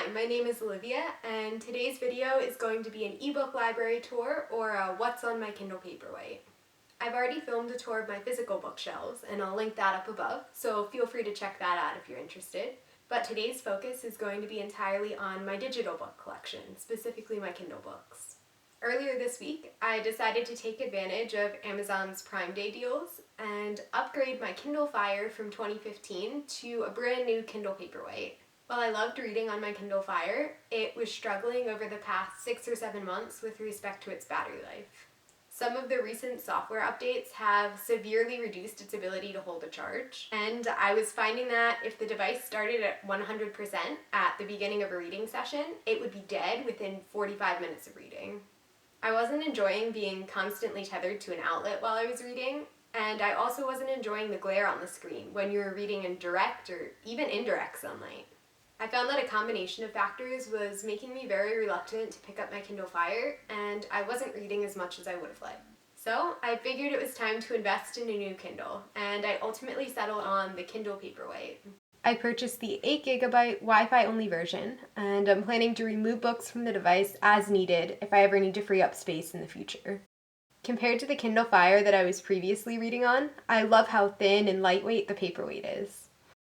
Hi, my name is Olivia, and today's video is going to be an ebook library tour, or a What's on My Kindle Paperwhite. I've already filmed a tour of my physical bookshelves, and I'll link that up above, so feel free to check that out if you're interested. But today's focus is going to be entirely on my digital book collection, specifically my Kindle books. Earlier this week, I decided to take advantage of Amazon's Prime Day deals and upgrade my Kindle Fire from 2015 to a brand new Kindle Paperwhite. While I loved reading on my Kindle Fire, it was struggling over the past 6 or 7 months with respect to its battery life. Some of the recent software updates have severely reduced its ability to hold a charge, and I was finding that if the device started at 100% at the beginning of a reading session, it would be dead within 45 minutes of reading. I wasn't enjoying being constantly tethered to an outlet while I was reading, and I also wasn't enjoying the glare on the screen when you were reading in direct or even indirect sunlight. I found that a combination of factors was making me very reluctant to pick up my Kindle Fire, and I wasn't reading as much as I would have liked. So I figured it was time to invest in a new Kindle, and I ultimately settled on the Kindle Paperwhite. I purchased the 8GB Wi-Fi only version, and I'm planning to remove books from the device as needed if I ever need to free up space in the future. Compared to the Kindle Fire that I was previously reading on, I love how thin and lightweight the Paperwhite is.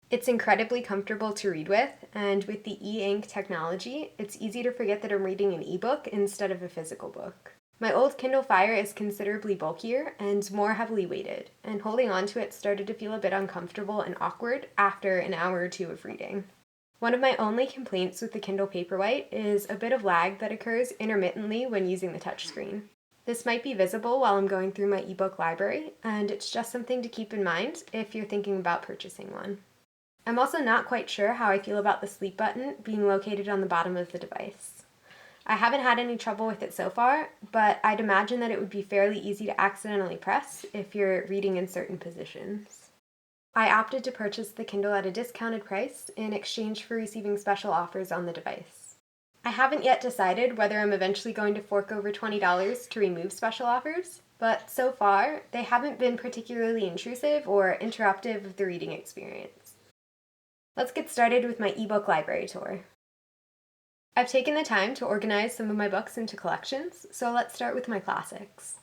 It's incredibly comfortable to read with, and with the e-ink technology, it's easy to forget that I'm reading an ebook instead of a physical book. My old Kindle Fire is considerably bulkier and more heavily weighted, and holding onto it started to feel a bit uncomfortable and awkward after an hour or two of reading. One of my only complaints with the Kindle Paperwhite is a bit of lag that occurs intermittently when using the touchscreen. This might be visible while I'm going through my ebook library, and it's just something to keep in mind if you're thinking about purchasing one. I'm also not quite sure how I feel about the sleep button being located on the bottom of the device. I haven't had any trouble with it so far, but I'd imagine that it would be fairly easy to accidentally press if you're reading in certain positions. I opted to purchase the Kindle at a discounted price in exchange for receiving special offers on the device. I haven't yet decided whether I'm eventually going to fork over $20 to remove special offers, but so far, they haven't been particularly intrusive or interruptive of the reading experience. Let's get started with my ebook library tour. I've taken the time to organize some of my books into collections, so let's start with my classics.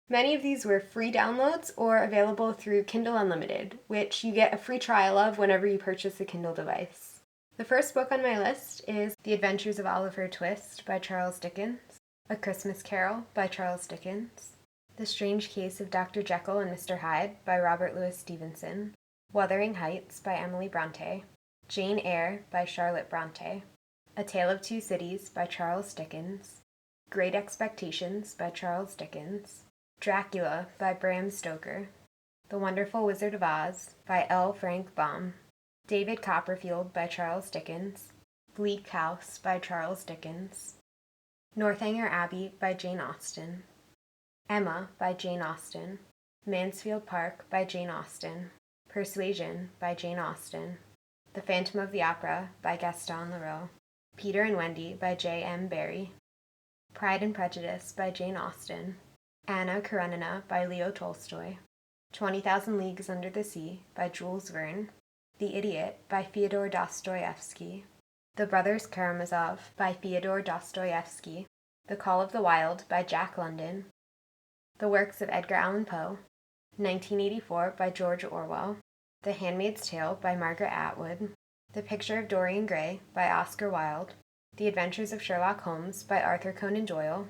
Many of these were free downloads or available through Kindle Unlimited, which you get a free trial of whenever you purchase a Kindle device. The first book on my list is The Adventures of Oliver Twist by Charles Dickens, A Christmas Carol by Charles Dickens, The Strange Case of Dr. Jekyll and Mr. Hyde by Robert Louis Stevenson, Wuthering Heights by Emily Bronte, Jane Eyre by Charlotte Bronte, A Tale of Two Cities by Charles Dickens, Great Expectations by Charles Dickens, Dracula by Bram Stoker, The Wonderful Wizard of Oz by L. Frank Baum, David Copperfield by Charles Dickens, Bleak House by Charles Dickens, Northanger Abbey by Jane Austen, Emma by Jane Austen, Mansfield Park by Jane Austen, Persuasion by Jane Austen, The Phantom of the Opera by Gaston Leroux, Peter and Wendy by J. M. Barrie, Pride and Prejudice by Jane Austen, Anna Karenina by Leo Tolstoy, 20,000 Leagues Under the Sea by Jules Verne, The Idiot by Fyodor Dostoevsky, The Brothers Karamazov by Fyodor Dostoevsky, The Call of the Wild by Jack London, The Works of Edgar Allan Poe, 1984 by George Orwell, The Handmaid's Tale by Margaret Atwood, The Picture of Dorian Gray by Oscar Wilde, The Adventures of Sherlock Holmes by Arthur Conan Doyle,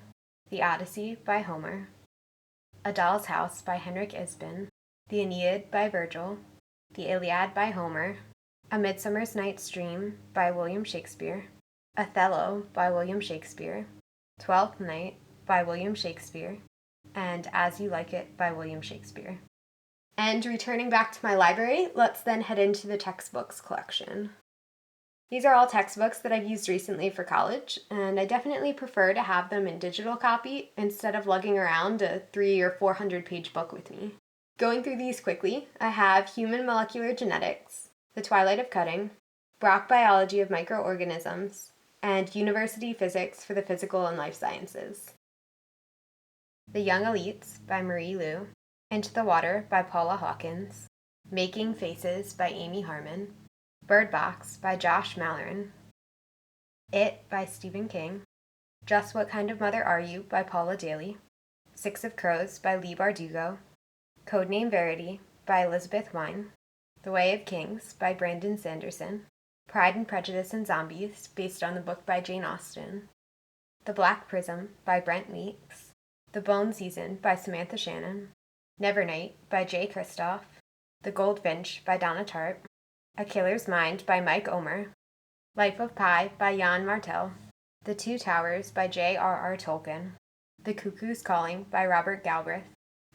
The Odyssey by Homer, A Doll's House by Henrik Ibsen, The Aeneid by Virgil, The Iliad by Homer, A Midsummer's Night's Dream by William Shakespeare, Othello by William Shakespeare, Twelfth Night by William Shakespeare, and As You Like It by William Shakespeare. And returning back to my library, let's then head into the textbooks collection. These are all textbooks that I've used recently for college, and I definitely prefer to have them in digital copy instead of lugging around a 300 or 400 page book with me. Going through these quickly, I have Human Molecular Genetics, The Twilight of Cutting, Brock Biology of Microorganisms, and University Physics for the Physical and Life Sciences. The Young Elites by Marie Lu, Into the Water by Paula Hawkins, Making Faces by Amy Harmon, Bird Box by Josh Malloran, It by Stephen King, Just What Kind of Mother Are You by Paula Daly, Six of Crows by Leigh Bardugo, Codename Verity by Elizabeth Wein, The Way of Kings by Brandon Sanderson, Pride and Prejudice and Zombies, based on the book by Jane Austen, The Black Prism by Brent Weeks, The Bone Season by Samantha Shannon, Nevernight by Jay Kristoff, The Goldfinch by Donna Tartt, A Killer's Mind by Mike Omer, Life of Pi by Jan Martel, The Two Towers by J.R.R. Tolkien, The Cuckoo's Calling by Robert Galbraith,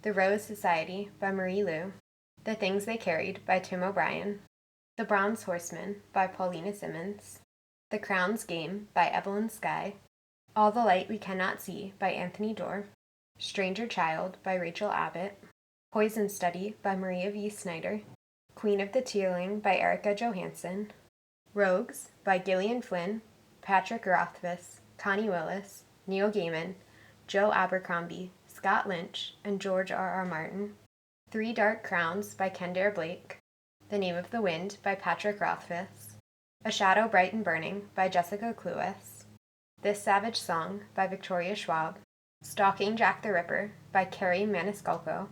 The Rose Society by Marie Lu, The Things They Carried by Tim O'Brien, The Bronze Horseman by Paulina Simmons, The Crown's Game by Evelyn Skye, All the Light We Cannot See by Anthony Doerr, Stranger Child by Rachel Abbott, Poison Study by Maria V. Snyder, Queen of the Tearling by Erica Johansson, Rogues by Gillian Flynn, Patrick Rothfuss, Connie Willis, Neil Gaiman, Joe Abercrombie, Scott Lynch, and George R.R. Martin, Three Dark Crowns by Kendare Blake, The Name of the Wind by Patrick Rothfuss, A Shadow Bright and Burning by Jessica Cluess, This Savage Song by Victoria Schwab, Stalking Jack the Ripper by Carrie Maniscalco,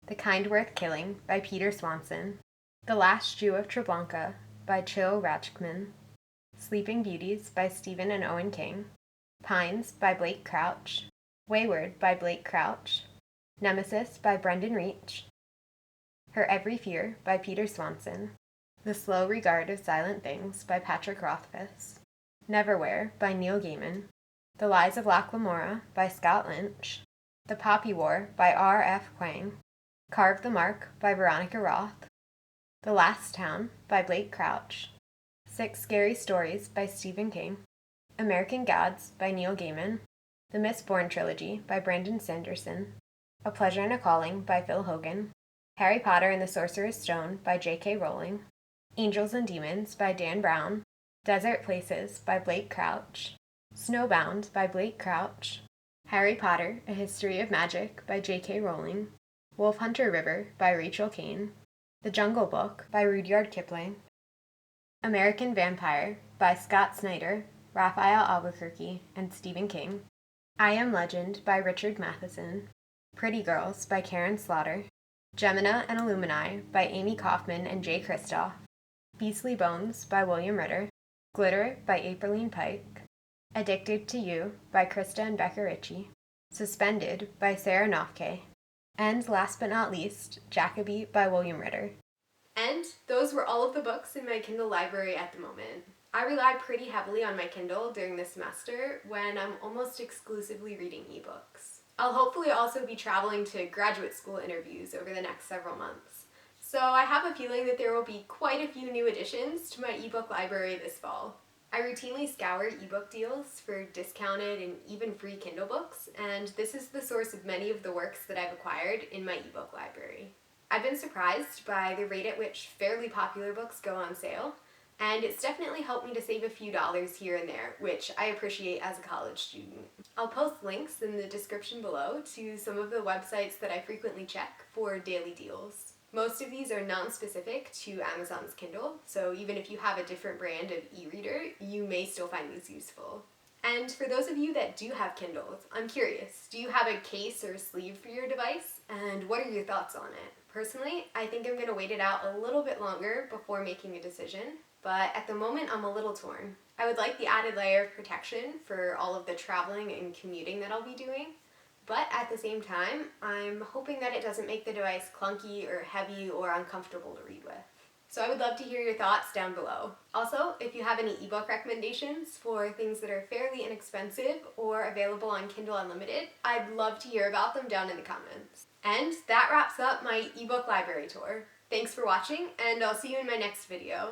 The Kind Worth Killing by Peter Swanson, The Last Jew of Treblanka by Chill Rachman, Sleeping Beauties by Stephen and Owen King, Pines by Blake Crouch, Wayward by Blake Crouch, Nemesis by Brendan Reach, Her Every Fear by Peter Swanson, The Slow Regard of Silent Things by Patrick Rothfuss, Neverwhere by Neil Gaiman, The Lies of Locke Lamora by Scott Lynch, The Poppy War by R.F. Kuang, Carve the Mark by Veronica Roth, The Last Town by Blake Crouch, Six Scary Stories by Stephen King, American Gods by Neil Gaiman, The Mistborn Trilogy by Brandon Sanderson, A Pleasure and a Calling by Phil Hogan, Harry Potter and the Sorcerer's Stone by J.K. Rowling, Angels and Demons by Dan Brown, Desert Places by Blake Crouch, Snowbound by Blake Crouch, Harry Potter, A History of Magic by J.K. Rowling, Wolfhunter River by Rachel Kane, The Jungle Book by Rudyard Kipling, American Vampire by Scott Snyder, Raphael Albuquerque, and Stephen King, I Am Legend by Richard Matheson, Pretty Girls by Karen Slaughter, Gemina and Illumini by Amy Kaufman and Jay Kristoff, Beastly Bones by William Ritter, Glitter by Aprilene Pike, Addicted to You by Krista and Becca Ritchie, Suspended by Sarah Noffke, and last but not least, Jacobee by William Ritter. And those were all of the books in my Kindle library at the moment. I rely pretty heavily on my Kindle during this semester when I'm almost exclusively reading ebooks. I'll hopefully also be traveling to graduate school interviews over the next several months. So I have a feeling that there will be quite a few new additions to my ebook library this fall. I routinely scour ebook deals for discounted and even free Kindle books, and this is the source of many of the works that I've acquired in my ebook library. I've been surprised by the rate at which fairly popular books go on sale, and it's definitely helped me to save a few dollars here and there, which I appreciate as a college student. I'll post links in the description below to some of the websites that I frequently check for daily deals. Most of these are non-specific to Amazon's Kindle, so even if you have a different brand of e-reader, you may still find these useful. And for those of you that do have Kindles, I'm curious, do you have a case or sleeve for your device? And what are your thoughts on it? Personally, I think I'm going to wait it out a little bit longer before making a decision, but at the moment I'm a little torn. I would like the added layer of protection for all of the traveling and commuting that I'll be doing, but at the same time, I'm hoping that it doesn't make the device clunky or heavy or uncomfortable to read with. So I would love to hear your thoughts down below. Also, if you have any ebook recommendations for things that are fairly inexpensive or available on Kindle Unlimited, I'd love to hear about them down in the comments. And that wraps up my ebook library tour. Thanks for watching, and I'll see you in my next video.